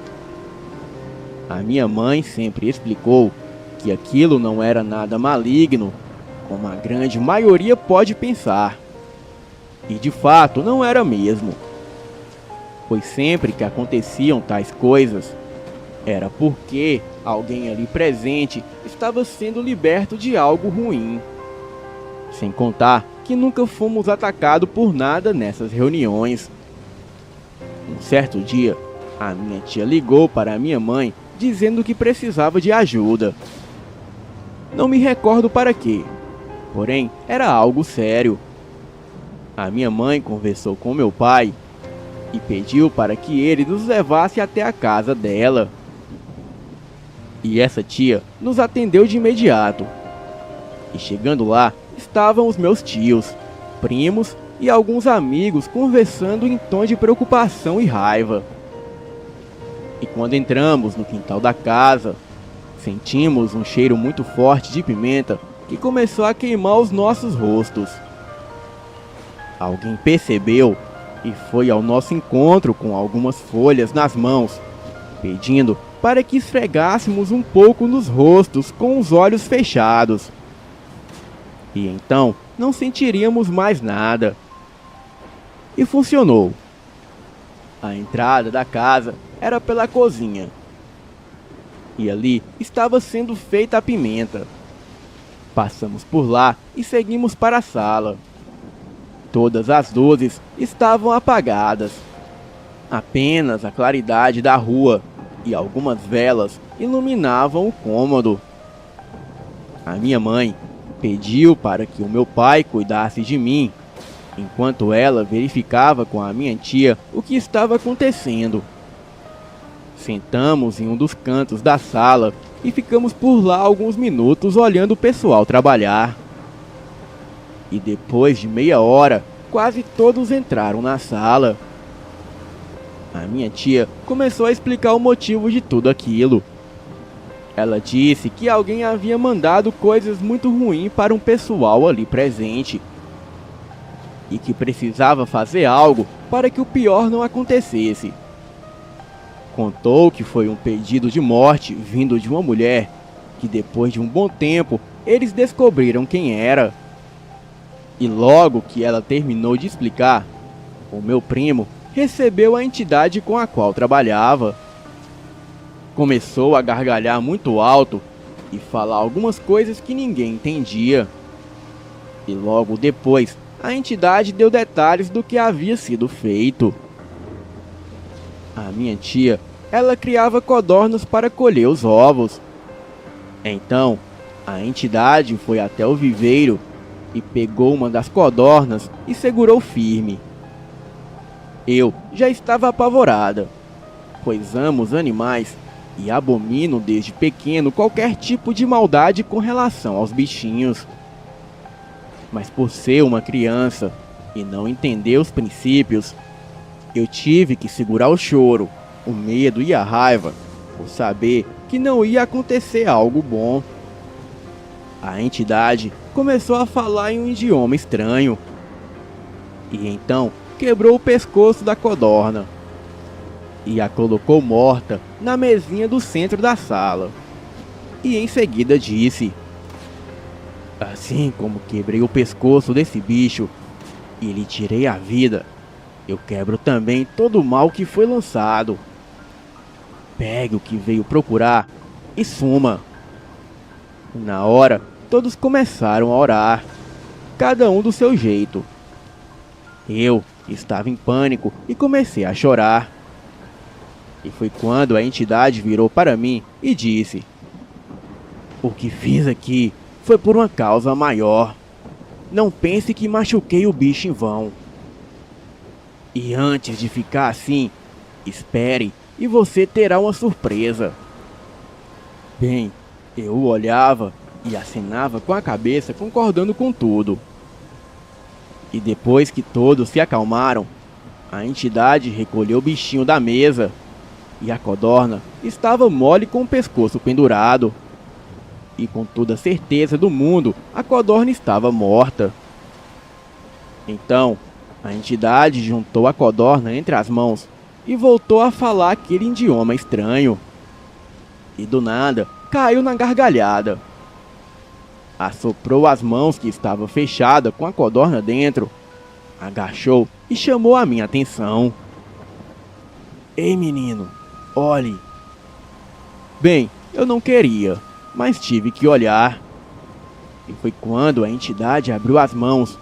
A minha mãe sempre explicou que aquilo não era nada maligno, como a grande maioria pode pensar. E de fato não era mesmo, pois sempre que aconteciam tais coisas, era porque alguém ali presente estava sendo liberto de algo ruim. Sem contar que nunca fomos atacados por nada nessas reuniões. Um certo dia, a minha tia ligou para a minha mãe dizendo que precisava de ajuda. Não me recordo para quê, porém era algo sério. A minha mãe conversou com meu pai e pediu para que ele nos levasse até a casa dela. E essa tia nos atendeu de imediato. E chegando lá, estavam os meus tios, primos e alguns amigos conversando em tom de preocupação e raiva. E quando entramos no quintal da casa, sentimos um cheiro muito forte de pimenta que começou a queimar os nossos rostos. Alguém percebeu e foi ao nosso encontro com algumas folhas nas mãos, pedindo para que esfregássemos um pouco nos rostos com os olhos fechados. E então não sentiríamos mais nada. E funcionou. A entrada da casa era pela cozinha. E ali estava sendo feita a pimenta. Passamos por lá e seguimos para a sala. Todas as luzes estavam apagadas. Apenas a claridade da rua e algumas velas iluminavam o cômodo. A minha mãe pediu para que o meu pai cuidasse de mim, enquanto ela verificava com a minha tia o que estava acontecendo. Sentamos em um dos cantos da sala e ficamos por lá alguns minutos olhando o pessoal trabalhar. E depois de meia hora, quase todos entraram na sala. A minha tia começou a explicar o motivo de tudo aquilo. Ela disse que alguém havia mandado coisas muito ruins para um pessoal ali presente e que precisava fazer algo para que o pior não acontecesse. Contou que foi um pedido de morte vindo de uma mulher que depois de um bom tempo eles descobriram quem era. E logo que ela terminou de explicar, o meu primo recebeu a entidade com a qual trabalhava. Começou a gargalhar muito alto e falar algumas coisas que ninguém entendia. E logo depois, a entidade deu detalhes do que havia sido feito. A minha tia, ela criava codornas para colher os ovos. Então, a entidade foi até o viveiro e pegou uma das codornas e segurou firme. Eu já estava apavorada, pois amo os animais e abomino desde pequeno qualquer tipo de maldade com relação aos bichinhos. Mas por ser uma criança e não entender os princípios, eu tive que segurar o choro, o medo e a raiva, por saber que não ia acontecer algo bom. A entidade começou a falar em um idioma estranho. E então quebrou o pescoço da codorna e a colocou morta na mesinha do centro da sala. E em seguida disse: assim como quebrei o pescoço desse bicho e lhe tirei a vida, eu quebro também todo o mal que foi lançado. Pegue o que veio procurar e suma. Na hora, todos começaram a orar, cada um do seu jeito. Eu estava em pânico e comecei a chorar. E foi quando a entidade virou para mim e disse: o que fiz aqui foi por uma causa maior. Não pense que machuquei o bicho em vão. E antes de ficar assim, espere e você terá uma surpresa. Bem, eu o olhava e acenava com a cabeça, concordando com tudo. E depois que todos se acalmaram, a entidade recolheu o bichinho da mesa e a codorna estava mole com o pescoço pendurado. E com toda a certeza do mundo, a codorna estava morta. Então, A entidade juntou a codorna entre as mãos e voltou a falar aquele idioma estranho. E do nada, caiu na gargalhada. Assoprou as mãos que estavam fechadas com a codorna dentro, agachou e chamou a minha atenção. Ei, menino, olhe. Bem, eu não queria, mas tive que olhar. E foi quando a entidade abriu as mãos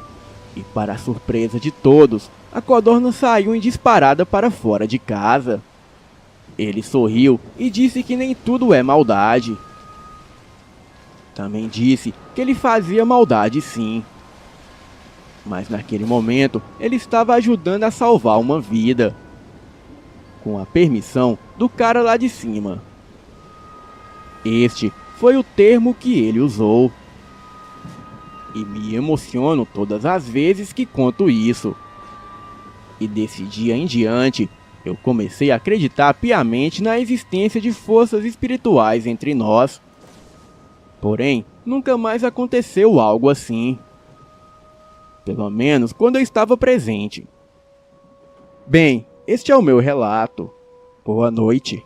e, para a surpresa de todos, a codorna saiu em disparada para fora de casa. Ele sorriu e disse que nem tudo é maldade. Também disse que ele fazia maldade sim. Mas naquele momento ele estava ajudando a salvar uma vida. Com a permissão do cara lá de cima. Este foi o termo que ele usou. E me emociono todas as vezes que conto isso. E desse dia em diante, eu comecei a acreditar piamente na existência de forças espirituais entre nós. Porém, nunca mais aconteceu algo assim. Pelo menos quando eu estava presente. Bem, este é o meu relato. Boa noite.